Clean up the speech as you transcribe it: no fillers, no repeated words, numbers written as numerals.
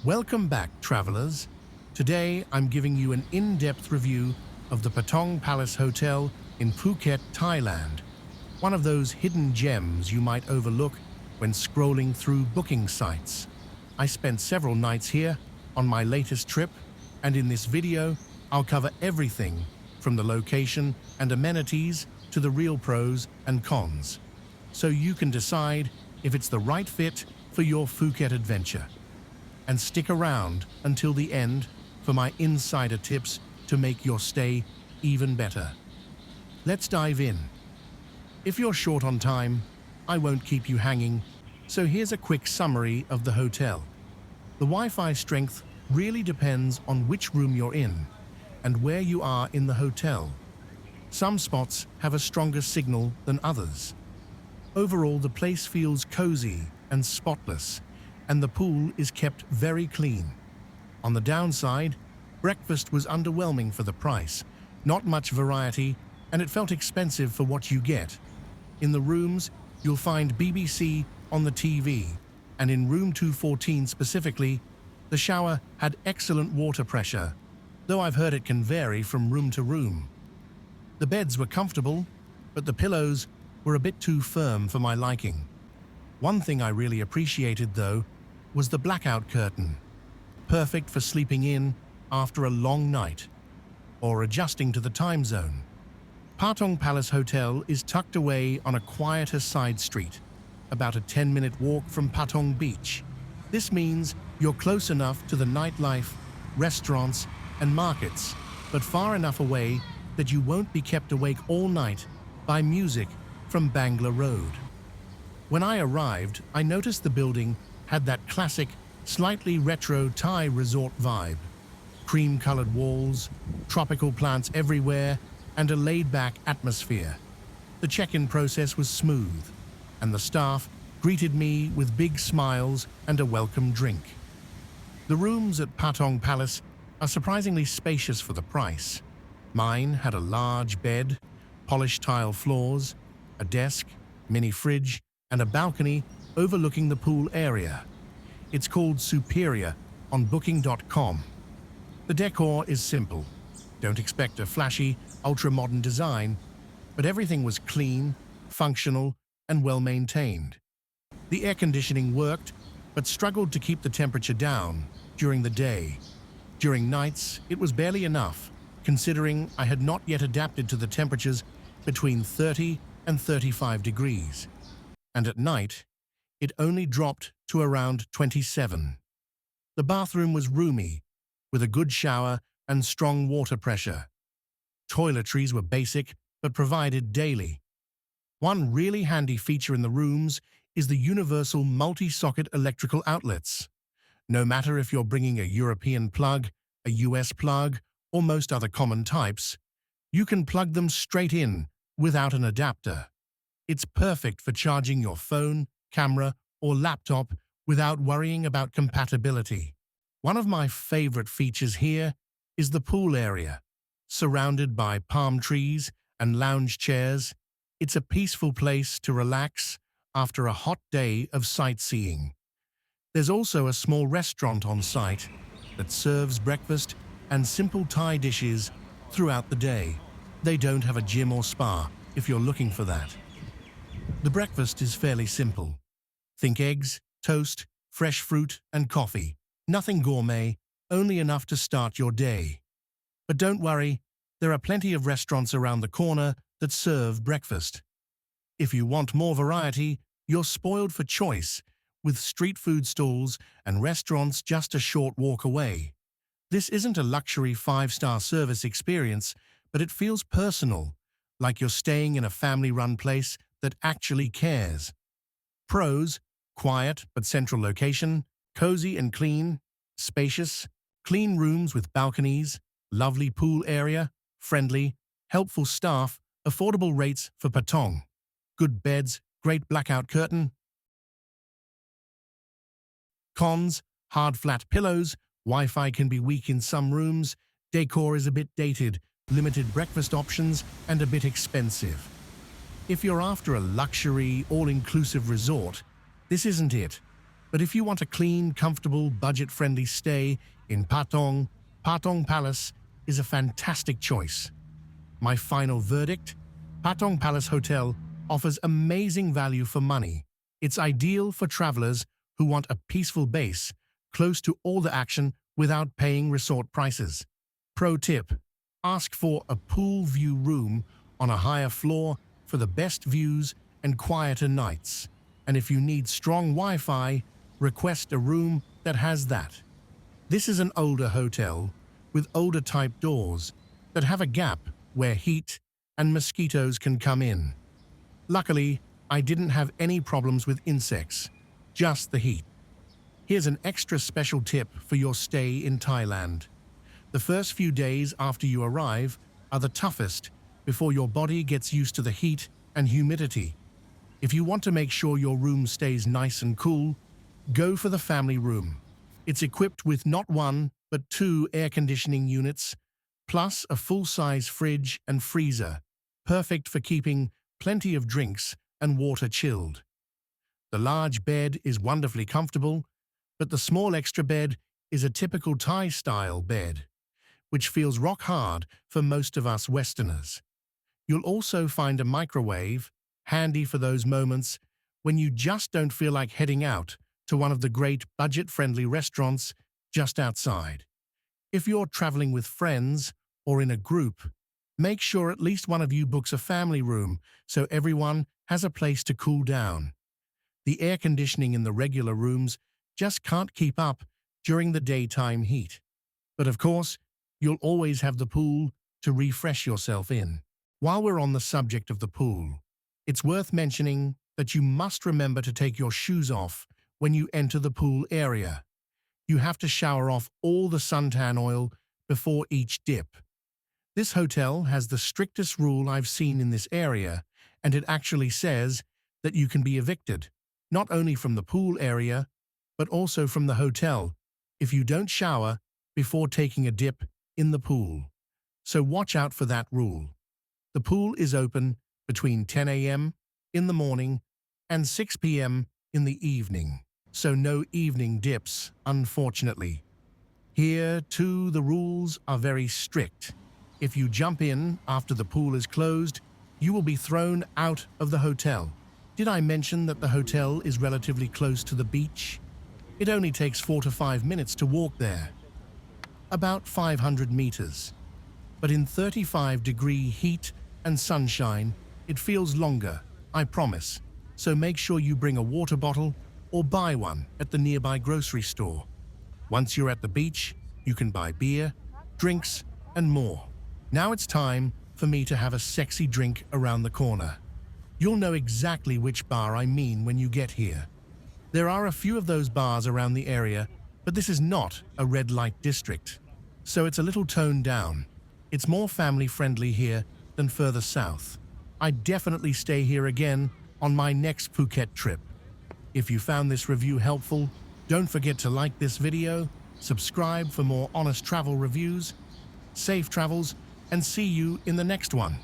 Welcome back, travelers. Today, I'm giving you an in-depth review of the Patong Palace Hotel in Phuket, Thailand. One of those hidden gems you might overlook when scrolling through booking sites. I spent several nights here on my latest trip, and in this video, I'll cover everything from the location and amenities to the real pros and cons, so you can decide if it's the right fit for your Phuket adventure. And stick around until the end for my insider tips to make your stay even better. Let's dive in. If you're short on time, I won't keep you hanging, so here's a quick summary of the hotel. The Wi-Fi strength really depends on which room you're in and where you are in the hotel. Some spots have a stronger signal than others. Overall, the place feels cozy and spotless, and the pool is kept very clean. On the downside, breakfast was underwhelming for the price. Not much variety, and it felt expensive for what you get. In the rooms, you'll find BBC on the TV, and in room 214 specifically, the shower had excellent water pressure, though I've heard it can vary from room to room. The beds were comfortable, but the pillows were a bit too firm for my liking. One thing I really appreciated, though, was the blackout curtain, perfect for sleeping in after a long night or adjusting to the time zone. Patong Palace Hotel is tucked away on a quieter side street, about a 10-minute walk from Patong Beach. This means you're close enough to the nightlife, restaurants, and markets, but far enough away that you won't be kept awake all night by music from Bangla Road. When I arrived, I noticed the building had that classic, slightly retro Thai resort vibe. Cream-colored walls, tropical plants everywhere, and a laid-back atmosphere. The check-in process was smooth, and the staff greeted me with big smiles and a welcome drink. The rooms at Patong Palace are surprisingly spacious for the price. Mine had a large bed, polished tile floors, a desk, mini fridge, and a balcony overlooking the pool area. It's called Superior on Booking.com. The decor is simple. Don't expect a flashy, ultra-modern design, but everything was clean, functional, and well-maintained. The air conditioning worked, but struggled to keep the temperature down during the day. During nights, it was barely enough, considering I had not yet adapted to the temperatures between 30 and 35 degrees. And at night, it only dropped to around 27. The bathroom was roomy, with a good shower and strong water pressure. Toiletries were basic, but provided daily. One really handy feature in the rooms is the universal multi-socket electrical outlets. No matter if you're bringing a European plug, a US plug, or most other common types, you can plug them straight in without an adapter. It's perfect for charging your phone, camera, or laptop without worrying about compatibility. One of my favorite features here is the pool area. Surrounded by palm trees and lounge chairs, it's a peaceful place to relax after a hot day of sightseeing. There's also a small restaurant on site that serves breakfast and simple Thai dishes throughout the day. They don't have a gym or spa if you're looking for that. The breakfast is fairly simple. Think eggs, toast, fresh fruit, and coffee. Nothing gourmet, only enough to start your day. But don't worry, there are plenty of restaurants around the corner that serve breakfast. If you want more variety, you're spoiled for choice, with street food stalls and restaurants just a short walk away. This isn't a luxury 5-star service experience, but it feels personal, like you're staying in a family-run place that actually cares. Pros: quiet but central location, cozy and clean, spacious, clean rooms with balconies, lovely pool area, friendly, helpful staff, affordable rates for Patong, good beds, great blackout curtain. Cons: hard flat pillows, Wi-Fi can be weak in some rooms, decor is a bit dated, limited breakfast options, and a bit expensive. If you're after a luxury, all-inclusive resort, this isn't it. But if you want a clean, comfortable, budget-friendly stay in Patong Palace is a fantastic choice. My final verdict? Patong Palace Hotel offers amazing value for money. It's ideal for travelers who want a peaceful base, close to all the action without paying resort prices. Pro tip: ask for a pool view room on a higher floor for the best views and quieter nights. And if you need strong Wi-Fi, request a room that has that. This is an older hotel with older type doors that have a gap where heat and mosquitoes can come in. Luckily, I didn't have any problems with insects, just the heat. Here's an extra special tip for your stay in Thailand. The first few days after you arrive are the toughest before your body gets used to the heat and humidity. If you want to make sure your room stays nice and cool, go for the family room. It's equipped with not one, but 2 air conditioning units, plus a full-size fridge and freezer, perfect for keeping plenty of drinks and water chilled. The large bed is wonderfully comfortable, but the small extra bed is a typical Thai-style bed, which feels rock hard for most of us Westerners. You'll also find a microwave, handy for those moments when you just don't feel like heading out to one of the great budget-friendly restaurants just outside. If you're traveling with friends or in a group, make sure at least one of you books a family room so everyone has a place to cool down. The air conditioning in the regular rooms just can't keep up during the daytime heat. But of course, you'll always have the pool to refresh yourself in. While we're on the subject of the pool, it's worth mentioning that you must remember to take your shoes off when you enter the pool area. You have to shower off all the suntan oil before each dip. This hotel has the strictest rule I've seen in this area, and it actually says that you can be evicted, not only from the pool area, but also from the hotel, if you don't shower before taking a dip in the pool. So watch out for that rule. The pool is open between 10 a.m. in the morning and 6 p.m. in the evening, so no evening dips, unfortunately. Here, too, the rules are very strict. If you jump in after the pool is closed, you will be thrown out of the hotel. Did I mention that the hotel is relatively close to the beach? It only takes 4 to 5 minutes to walk there. About 500 meters. But in 35-degree heat and sunshine, it feels longer, I promise. So make sure you bring a water bottle or buy one at the nearby grocery store. Once you're at the beach, you can buy beer, drinks, and more. Now it's time for me to have a sexy drink around the corner. You'll know exactly which bar I mean when you get here. There are a few of those bars around the area, but this is not a red light district, so it's a little toned down. It's more family-friendly here than further south. I'd definitely stay here again on my next Phuket trip. If you found this review helpful, don't forget to like this video, subscribe for more honest travel reviews. Safe travels, and see you in the next one.